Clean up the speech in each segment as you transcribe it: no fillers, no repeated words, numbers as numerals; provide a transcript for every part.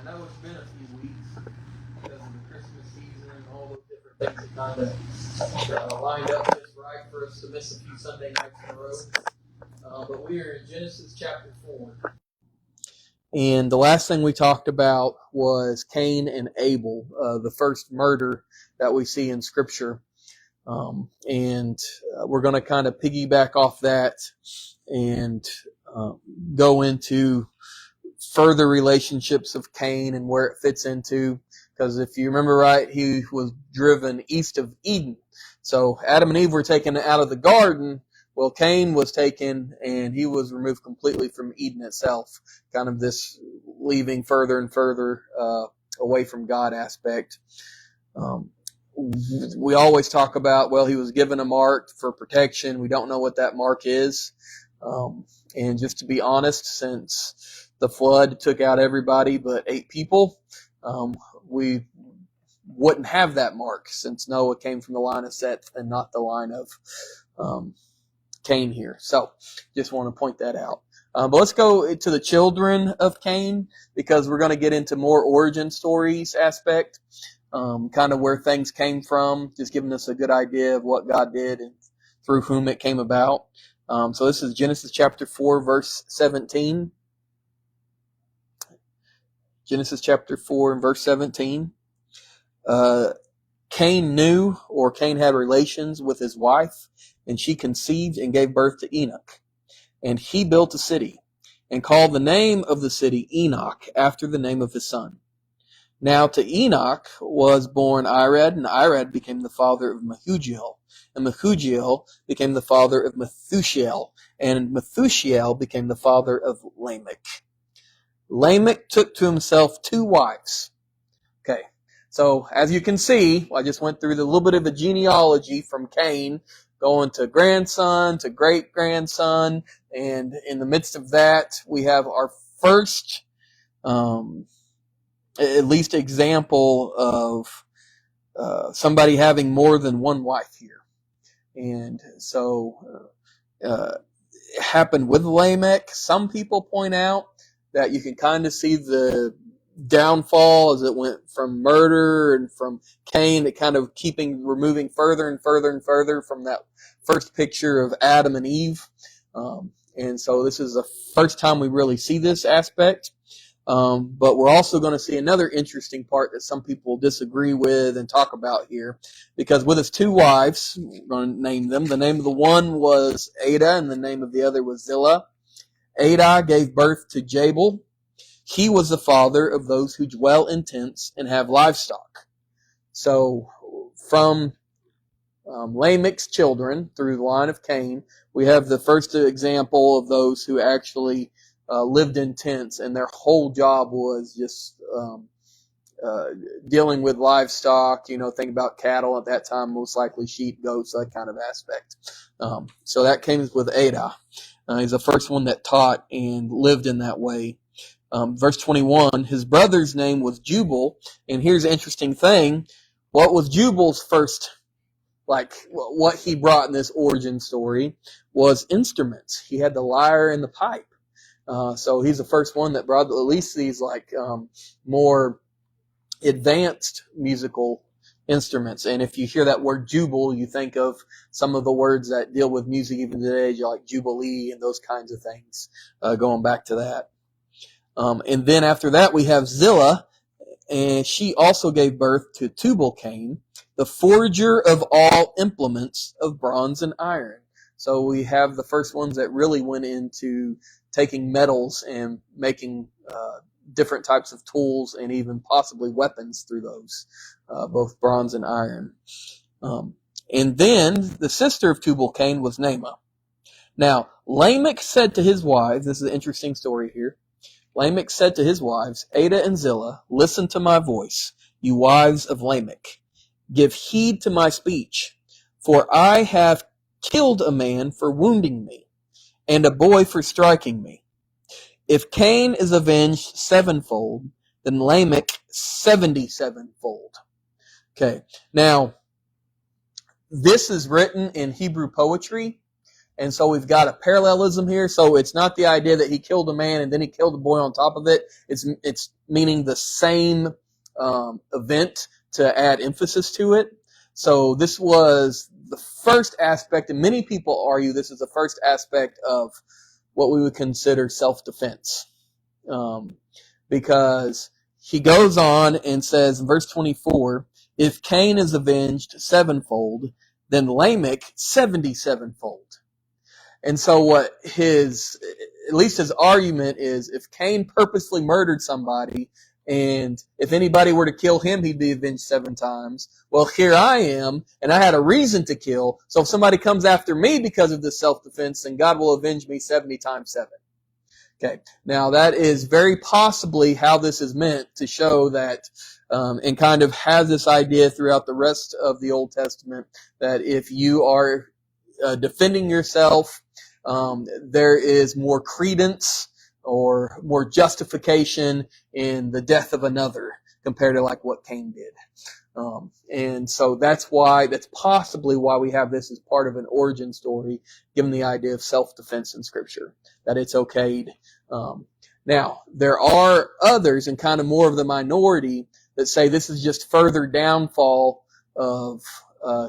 I know it's been a few weeks because of the Christmas season and all those different things that kind of lined up just right for us to miss a few Sunday nights in a row. But we are in Genesis chapter 4. And the last thing we talked about was Cain and Abel, the first murder that we see in Scripture. And we're going to kind of piggyback off that and go into further relationships of Cain and where it fits into. Because if you remember right, he was driven east of Eden. So Adam and Eve were taken out of the garden. Well, Cain was taken and he was removed completely from Eden itself. Kind of this leaving further and further away from God aspect. We always talk about, well, he was given a mark for protection. We don't know what that mark is. And just to be honest, since the flood took out everybody but 8 people, we wouldn't have that mark since Noah came from the line of Seth and not the line of Cain here. So just want to point that out. But let's go to the children of Cain because we're going to get into more origin stories aspect, kind of where things came from, just giving us a good idea of what God did and through whom it came about. So this is Genesis chapter 4, verse 17. Genesis chapter 4 and verse 17. Cain had relations with his wife, and she conceived and gave birth to Enoch. And he built a city, and called the name of the city Enoch, after the name of his son. Now to Enoch was born Irad, and Irad became the father of Mehujael, and Mehujael became the father of Methushael, and Methushael became the father of Lamech. Lamech took to himself 2 wives. Okay, so as you can see, I just went through a little bit of a genealogy from Cain, going to grandson, to great-grandson, and in the midst of that, we have our first, at least example of somebody having more than one wife here. And so it happened with Lamech. Some people point out that you can kind of see the downfall as it went from murder and from Cain, it kind of removing further and further and further from that first picture of Adam and Eve. And so this is the first time we really see this aspect. But we're also going to see another interesting part that some people disagree with and talk about here. Because with his 2 wives, we're going to name them. The name of the one was Ada and the name of the other was Zillah. Ada gave birth to Jabal. He was the father of those who dwell in tents and have livestock. So from Lamech's children through the line of Cain, we have the first example of those who actually lived in tents, and their whole job was just dealing with livestock. Think about cattle at that time, most likely sheep, goats, that kind of aspect. So that came with Ada. He's the first one that taught and lived in that way. Verse 21, his brother's name was Jubal, and here's an interesting thing. What was Jubal's first, what he brought in this origin story was instruments. He had the lyre and the pipe. So he's the first one that brought at least these more advanced musical instruments. And if you hear that word Jubal, you think of some of the words that deal with music even today, like Jubilee and those kinds of things, going back to that. And then after that, we have Zillah, and she also gave birth to Tubal-Cain, the forger of all implements of bronze and iron. So we have the first ones that really went into taking metals and making different types of tools and even possibly weapons through those, both bronze and iron. And then the sister of Tubal-Cain was Naamah. Now, Lamech said to his wives, this is an interesting story here. Lamech said to his wives, Ada and Zillah, listen to my voice, you wives of Lamech. Give heed to my speech, for I have killed a man for wounding me, and a boy for striking me. If Cain is avenged 7-fold, then Lamech 77-fold. Okay, now, this is written in Hebrew poetry, And so we've got a parallelism here. So it's not the idea that he killed a man and then he killed a boy on top of it. It's meaning the same event to add emphasis to it. So this was the first aspect, and many people argue this is the first aspect of what we would consider self-defense. Because he goes on and says in verse 24, if Cain is avenged sevenfold, then Lamech 77-fold. And so what at least his argument is, if Cain purposely murdered somebody, and if anybody were to kill him, he'd be avenged 7 times. Well, here I am, and I had a reason to kill. So if somebody comes after me because of this self-defense, then God will avenge me 70 times 7. Okay. Now that is very possibly how this is meant to show that, and kind of has this idea throughout the rest of the Old Testament, that if you are defending yourself, there is more credence or more justification in the death of another compared to like what Cain did. And so that's possibly why we have this as part of an origin story, given the idea of self-defense in Scripture, that it's okayed. Now, there are others, and kind of more of the minority, that say this is just further downfall of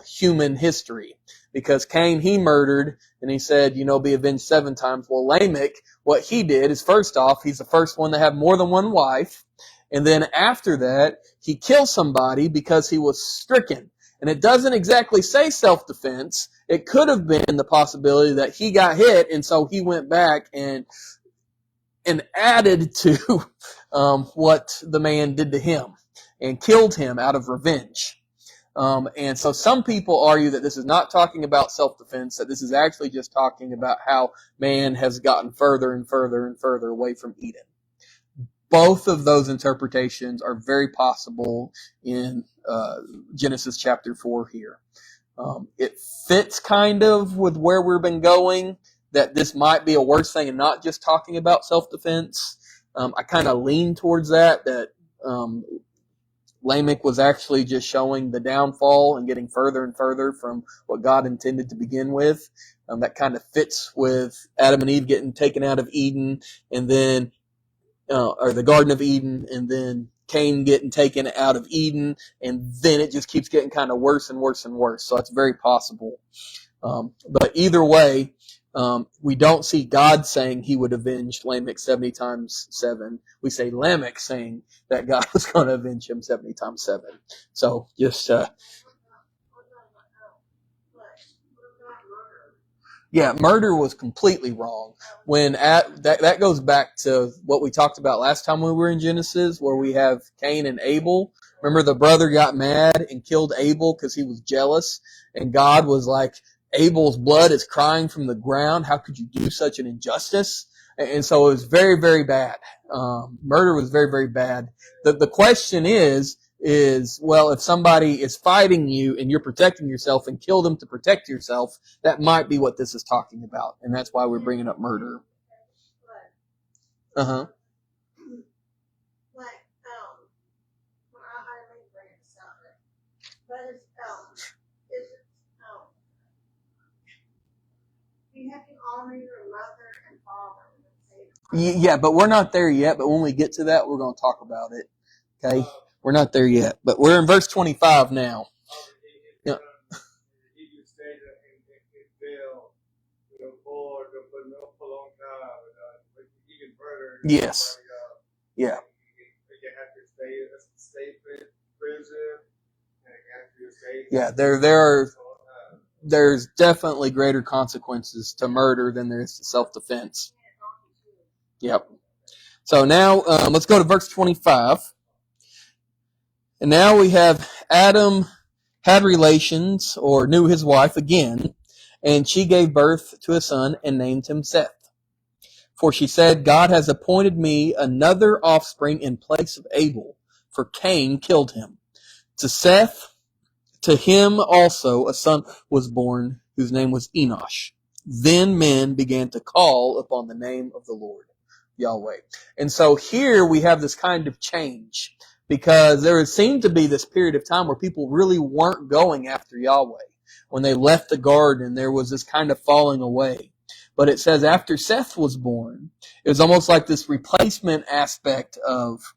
human history. Because Cain, he murdered, and he said, be avenged 7 times. Well, Lamech, what he did is, first off, he's the first one to have more than one wife. And then after that, he killed somebody because he was stricken. And it doesn't exactly say self-defense. It could have been the possibility that he got hit, and so he went back and added to what the man did to him and killed him out of revenge. And so some people argue that this is not talking about self-defense, that this is actually just talking about how man has gotten further and further and further away from Eden. Both of those interpretations are very possible in Genesis chapter 4 here. It fits kind of with where we've been going, that this might be a worse thing and not just talking about self-defense. I kind of lean towards that Lamech was actually just showing the downfall and getting further and further from what God intended to begin with. That kind of fits with Adam and Eve getting taken out of Eden, and then, or the Garden of Eden, and then Cain getting taken out of Eden, and then it just keeps getting kind of worse and worse and worse. So it's very possible. But either way, we don't see God saying he would avenge Lamech 70 times 7. We say Lamech saying that God was going to avenge him 70 times 7. So just, murder was completely wrong. When that goes back to what we talked about last time we were in Genesis, where we have Cain and Abel. Remember, the brother got mad and killed Abel because he was jealous, and God was like, Abel's blood is crying from the ground. How could you do such an injustice? And so it was very, very bad. Murder was very, very bad. The question is, well, if somebody is fighting you and you're protecting yourself and kill them to protect yourself, that might be what this is talking about. And that's why we're bringing up murder. Uh-huh. You have to honor your mother and father. Yeah, but we're not there yet. But when we get to that, we're going to talk about it. Okay? We're not there yet. But we're in verse 25 now. Yeah. Yes. Yeah. Yeah, there's definitely greater consequences to murder than there is to self-defense. Yep. So now let's go to verse 25. And now we have Adam had relations, or knew his wife again, and she gave birth to a son and named him Seth. For she said, God has appointed me another offspring in place of Abel, for Cain killed him. To Seth, to him also a son was born, whose name was Enosh. Then men began to call upon the name of the Lord, Yahweh. And so here we have this kind of change, because there seemed to be this period of time where people really weren't going after Yahweh. when they left the garden, there was this kind of falling away. But it says after Seth was born, it was almost like this replacement aspect of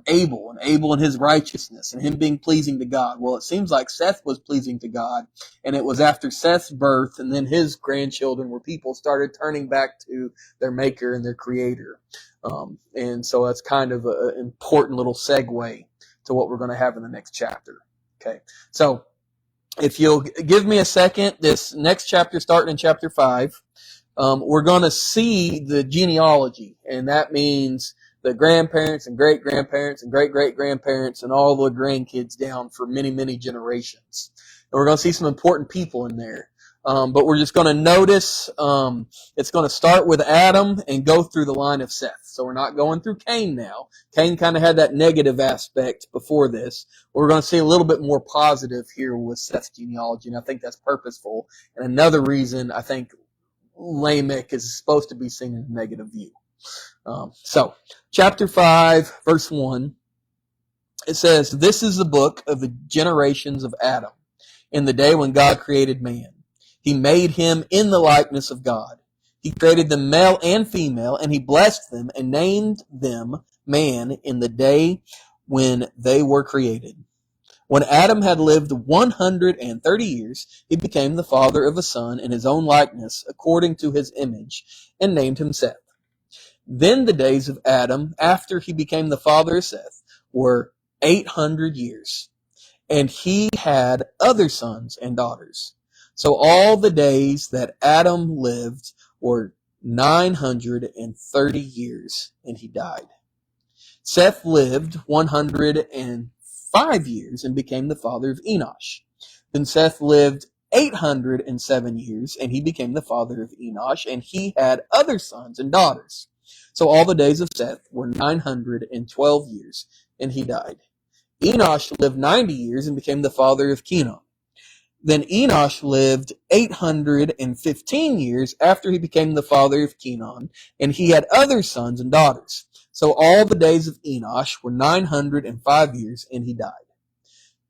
Abel and his righteousness and him being pleasing to God. Well, it seems like Seth was pleasing to God, and it was after Seth's birth and then his grandchildren where people started turning back to their maker and their creator. And so that's kind of an important little segue to what we're going to have in the next chapter. Okay, so if you'll give me a second, this next chapter, starting in chapter 5, we're going to see the genealogy, and that means the grandparents and great-grandparents and great-great-grandparents and all the grandkids down for many, many generations. And we're going to see some important people in there. But we're just going to notice it's going to start with Adam and go through the line of Seth. So we're not going through Cain now. Cain kind of had that negative aspect before this. We're going to see a little bit more positive here with Seth's genealogy, and I think that's purposeful. And another reason I think Lamech is supposed to be seen in a negative view. So, chapter 5, verse 1, it says, "This is the book of the generations of Adam, in the day when God created man. He made him in the likeness of God. He created them male and female, and he blessed them and named them man in the day when they were created. When Adam had lived 130 years, he became the father of a son in his own likeness, according to his image, and named him Seth. Then the days of Adam, after he became the father of Seth, were 800 years, and he had other sons and daughters. So all the days that Adam lived were 930 years, and he died. Seth lived 105 years and became the father of Enosh. Then Seth lived 807 years, and he became the father of Enosh, and he had other sons and daughters. So all the days of Seth were 912 years, and he died. Enosh lived 90 years and became the father of Kenan. Then Enosh lived 815 years after he became the father of Kenan, and he had other sons and daughters. So all the days of Enosh were 905 years, and he died.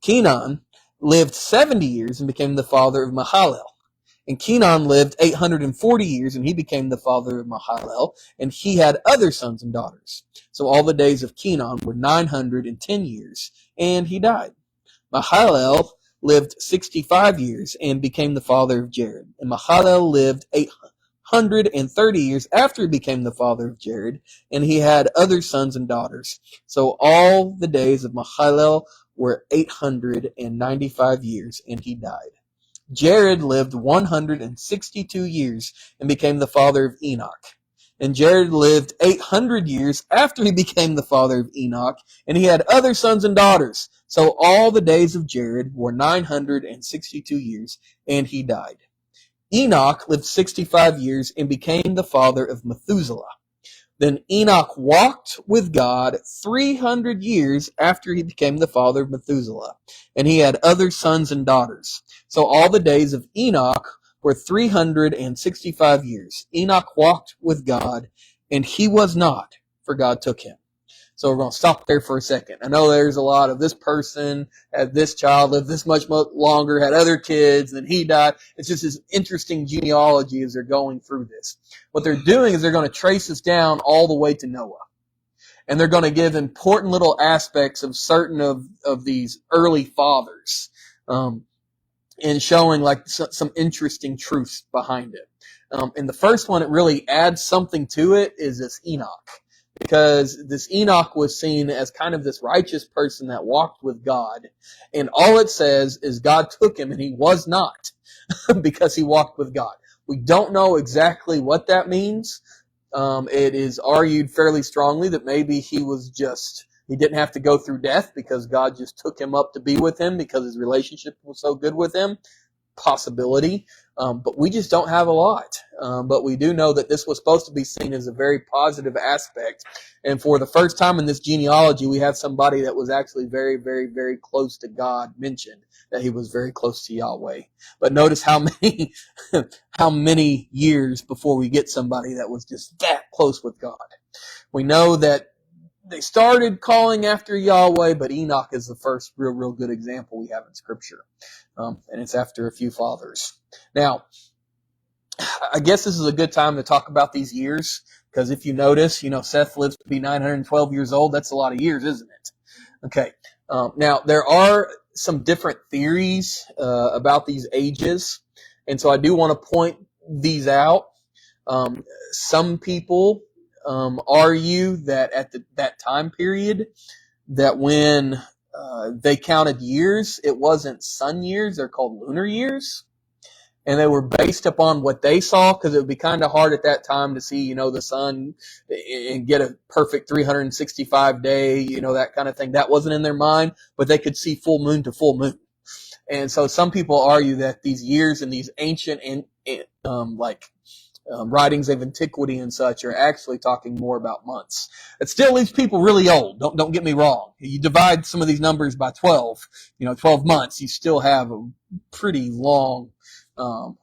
Kenan lived 70 years and became the father of Mahalalel. And Kenan lived 840 years, and he became the father of Mahalalel, and he had other sons and daughters. So all the days of Kenan were 910 years, and he died. Mahalalel lived 65 years and became the father of Jared. And Mahalalel lived 830 years after he became the father of Jared, and he had other sons and daughters. So all the days of Mahalalel were 895 years, and he died. Jared lived 162 years and became the father of Enoch. And Jared lived 800 years after he became the father of Enoch, and he had other sons and daughters. So all the days of Jared were 962 years, and he died. Enoch lived 65 years and became the father of Methuselah. Then Enoch walked with God 300 years after he became the father of Methuselah, and he had other sons and daughters. So all the days of Enoch were 365 years. Enoch walked with God, and he was not, for God took him. So we're going to stop there for a second. I know there's a lot of this person had this child, lived this much longer, had other kids, then he died. It's just this interesting genealogy as they're going through this. What they're doing is they're going to trace us down all the way to Noah. And they're going to give important little aspects of certain of these early fathers, and showing like some interesting truths behind it. And the first one, it really adds something to it, is this Enoch. Because this Enoch was seen as kind of this righteous person that walked with God. And all it says is God took him, and he was not because he walked with God. We don't know exactly what that means. It is argued fairly strongly that maybe he didn't have to go through death because God just took him up to be with him because his relationship was so good with him. Possibility. But we just don't have a lot. But we do know that this was supposed to be seen as a very positive aspect. And for the first time in this genealogy, we have somebody that was actually very, very, very close to God mentioned, that he was very close to Yahweh. But notice how many years before we get somebody that was just that close with God. We know that they started calling after Yahweh, but Enoch is the first real good example we have in Scripture. And it's after a few fathers. Now, I guess this is a good time to talk about these years, because if you notice, Seth lives to be 912 years old. That's a lot of years, isn't it? Okay. Now, there are some different theories about these ages, and so I do want to point these out. Some people argue that at that time period, that when they counted years, it wasn't sun years, they're called lunar years. And they were based upon what they saw, because it would be kind of hard at that time to see, the sun and get a perfect 365 day, that kind of thing. That wasn't in their mind, but they could see full moon to full moon. And so some people argue that these years and these ancient writings of antiquity and such are actually talking more about months. It still leaves people really old. Don't get me wrong. You divide some of these numbers by 12, 12 months, you still have a pretty long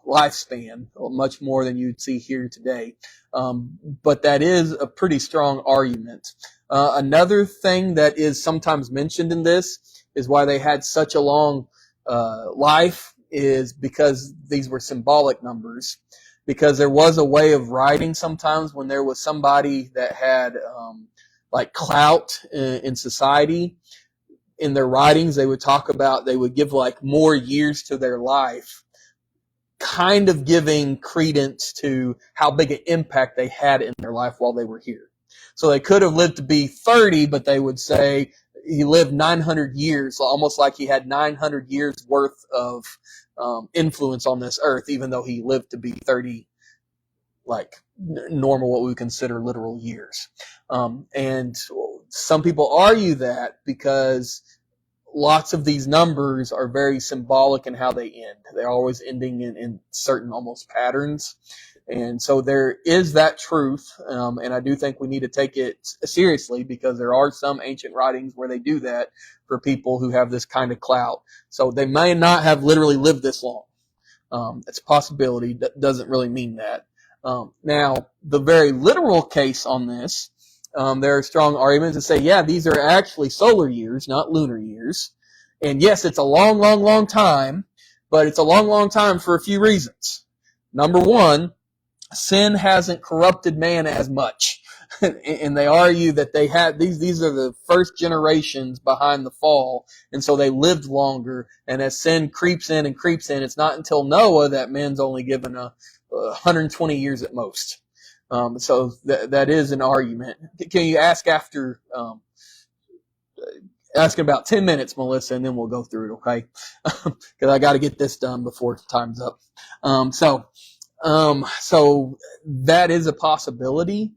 lifespan, much more than you'd see here today. But that is a pretty strong argument. Another thing that is sometimes mentioned in this is why they had such a long life is because these were symbolic numbers. Because there was a way of writing sometimes when there was somebody that had clout in society. In their writings, they would give more years to their life, kind of giving credence to how big an impact they had in their life while they were here. So they could have lived to be 30, but they would say he lived 900 years, almost like he had 900 years worth of influence on this earth, even though he lived to be 30, normal, what we would consider literal years. And some people argue that because lots of these numbers are very symbolic in how they end. They're always ending in certain almost patterns. And so there is that truth, and I do think we need to take it seriously, because there are some ancient writings where they do that for people who have this kind of clout. So they may not have literally lived this long. It's a possibility. That doesn't really mean that. Now, the very literal case on this, there are strong arguments that say, yeah, these are actually solar years, not lunar years. And yes, it's a long, long, long time, but it's a long, long time for a few reasons. Number one, sin hasn't corrupted man as much. And they argue that they had these are the first generations behind the fall, and so they lived longer. And as sin creeps in, it's not until Noah that man's only given 120 years at most. So that is an argument. Can you ask after ask in about 10 minutes, Melissa, and then we'll go through it, okay? Because I got to get this done before time's up. So that is a possibility.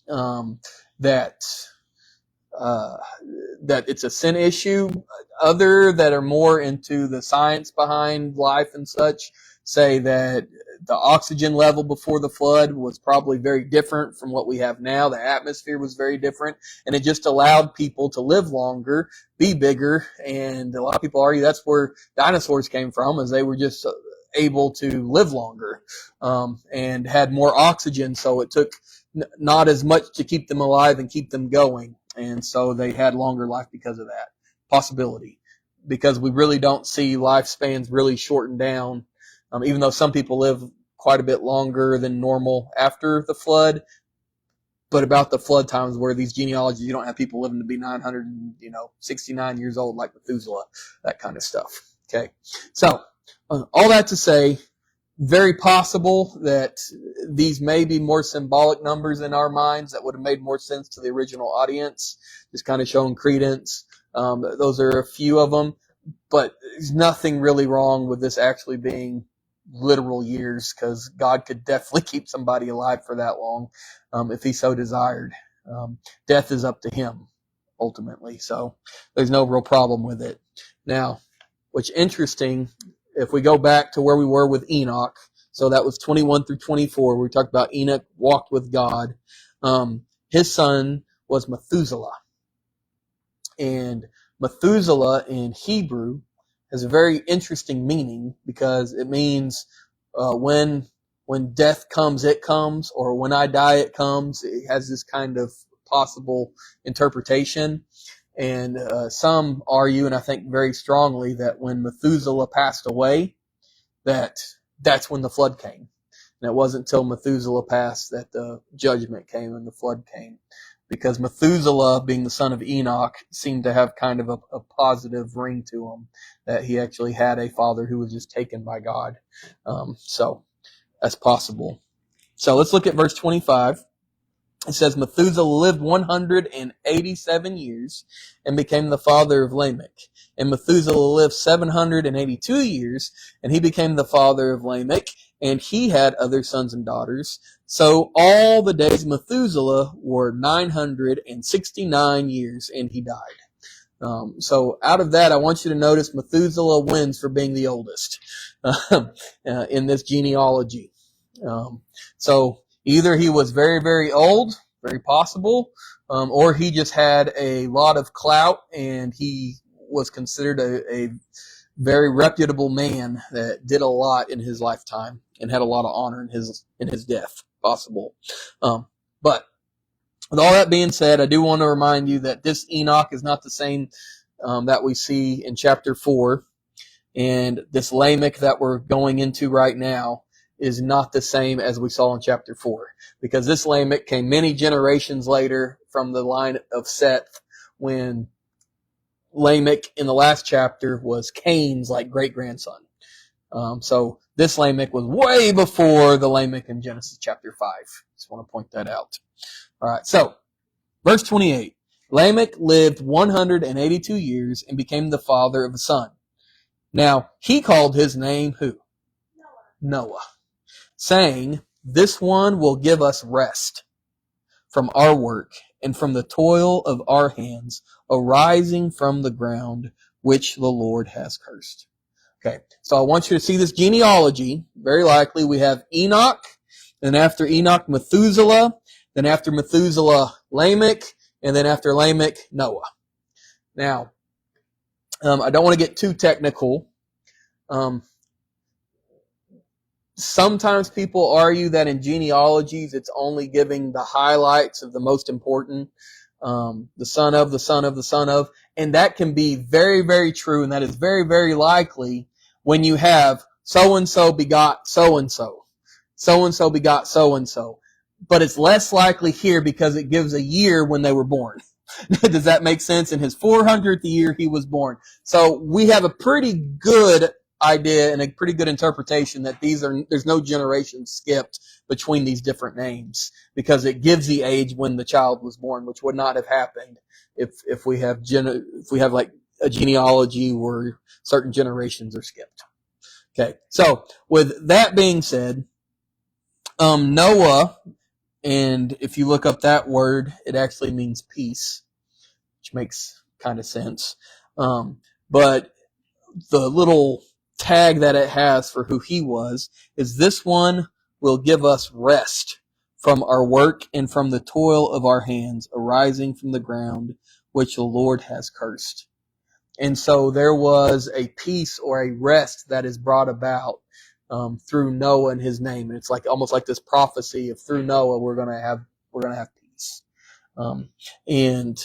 That it's a sin issue. Other that are more into the science behind life and such say that the oxygen level before the flood was probably very different from what we have now. The atmosphere was very different, and it just allowed people to live longer, be bigger, and a lot of people argue that's where dinosaurs came from, as they were just able to live longer and had more oxygen, so it took not as much to keep them alive and keep them going, and so they had longer life because of that possibility. Because we really don't see lifespans really shorten down, even though some people live quite a bit longer than normal after the flood. But about the flood times where these genealogies, you don't have people living to be 969 years old like Methuselah, that kind of stuff. Okay, so all that to say, very possible that these may be more symbolic numbers in our minds that would have made more sense to the original audience, just kind of showing credence. Those are a few of them, but there's nothing really wrong with this actually being literal years, because God could definitely keep somebody alive for that long if he so desired. Death is up to him, ultimately, so there's no real problem with it. Now, what's interesting, if we go back to where we were with Enoch, so that was 21 through 24, we talked about Enoch walked with God. His son was Methuselah. And Methuselah in Hebrew has a very interesting meaning, because it means when death comes, it comes, or when I die, it comes. It has this kind of possible interpretation. And some argue, and I think very strongly, that when Methuselah passed away, that's when the flood came. And it wasn't until Methuselah passed that the judgment came and the flood came. Because Methuselah, being the son of Enoch, seemed to have kind of a positive ring to him, that he actually had a father who was just taken by God. So that's possible. So let's look at verse 25. It says, Methuselah lived 187 years and became the father of Lamech. And Methuselah lived 782 years, and he became the father of Lamech, and he had other sons and daughters. So all the days of Methuselah were 969 years, and he died. So out of that, I want you to notice Methuselah wins for being the oldest in this genealogy. So either he was very, very old, very possible, or he just had a lot of clout and he was considered a very reputable man that did a lot in his lifetime and had a lot of honor in his death. Possible. But with all that being said, I do want to remind you that this Enoch is not the same that we see in chapter 4. And this Lamech that we're going into right now is not the same as we saw in chapter 4. Because this Lamech came many generations later from the line of Seth, when Lamech in the last chapter was Cain's great-grandson. So this Lamech was way before the Lamech in Genesis chapter 5. Just want to point that out. All right, so verse 28. Lamech lived 182 years and became the father of a son. Now, he called his name who? Noah. Saying, this one will give us rest from our work and from the toil of our hands, arising from the ground which the Lord has cursed. Okay, so I want you to see this genealogy. Very likely we have Enoch, then after Enoch, Methuselah, then after Methuselah, Lamech, and then after Lamech, Noah. Now, I don't want to get too technical. Sometimes people argue that in genealogies it's only giving the highlights of the most important, the son of, the son of, the son of, and that can be very, very true, and that is very, very likely when you have so-and-so begot so-and-so, so-and-so begot so-and-so. But it's less likely here because it gives a year when they were born. Does that make sense? In his 400th year, he was born. So we have a pretty good idea and a pretty good interpretation that there's no generation skipped between these different names, because it gives the age when the child was born, which would not have happened if we have like a genealogy where certain generations are skipped. Okay, so with that being said, Noah, and if you look up that word, it actually means peace, which makes kind of sense. But the little tag that it has for who he was is, this one will give us rest from our work and from the toil of our hands, arising from the ground which the Lord has cursed. And so there was a peace or a rest that is brought about through Noah and his name. And it's almost like this prophecy of, through Noah we're gonna have peace. And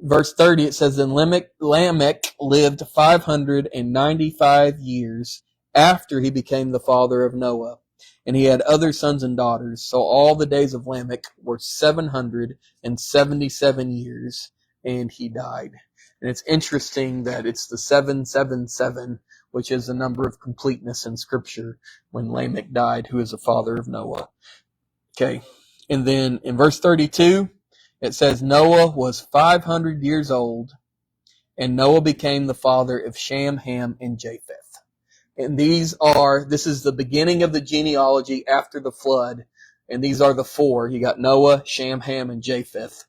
verse 30, it says, then Lamech lived 595 years after he became the father of Noah, and he had other sons and daughters. So all the days of Lamech were 777 years, and he died. And it's interesting that it's the 777, which is the number of completeness in Scripture, when Lamech died, who is the father of Noah. Okay, and then in verse 32, it says, Noah was 500 years old, and Noah became the father of Shem, Ham, and Japheth. And this is the beginning of the genealogy after the flood, and these are the four. You got Noah, Shem, Ham, and Japheth.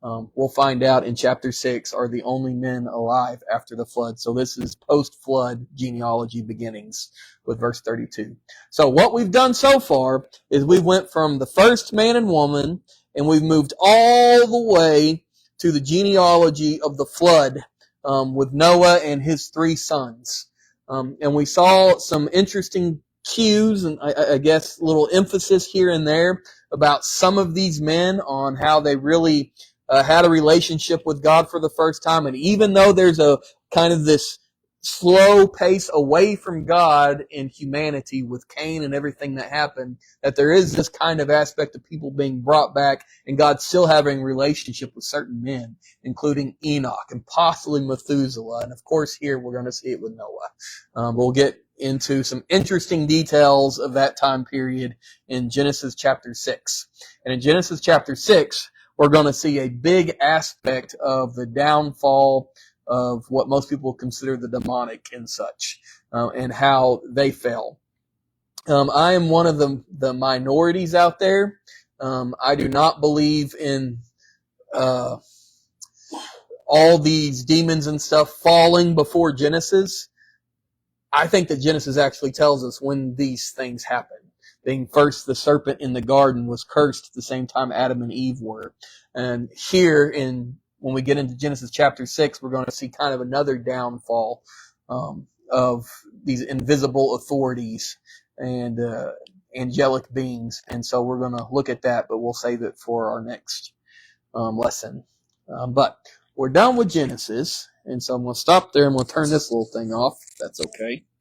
We'll find out in chapter 6 are the only men alive after the flood. So this is post-flood genealogy beginnings with verse 32. So what we've done so far is we went from the first man and woman, and we've moved all the way to the genealogy of the flood with Noah and his 3 sons. And we saw some interesting cues and I guess little emphasis here and there about some of these men on how they really had a relationship with God for the first time. And even though there's a kind of this slow pace away from God in humanity with Cain and everything that happened, that there is this kind of aspect of people being brought back and God still having a relationship with certain men, including Enoch and possibly Methuselah. And of course here we're going to see it with Noah. We'll get into some interesting details of that time period in Genesis chapter 6. And in Genesis chapter 6, we're going to see a big aspect of the downfall of what most people consider the demonic and such, and how they fell. I am one of the minorities out there. I do not believe in all these demons and stuff falling before Genesis. I think that Genesis actually tells us when these things happen. Being first, the serpent in the garden was cursed at the same time Adam and Eve were. And here when we get into Genesis chapter 6, we're going to see kind of another downfall of these invisible authorities and angelic beings. And so we're going to look at that, but we'll save it for our next lesson. But we're done with Genesis, and so I'm going to stop there and we'll turn this little thing off, if that's okay.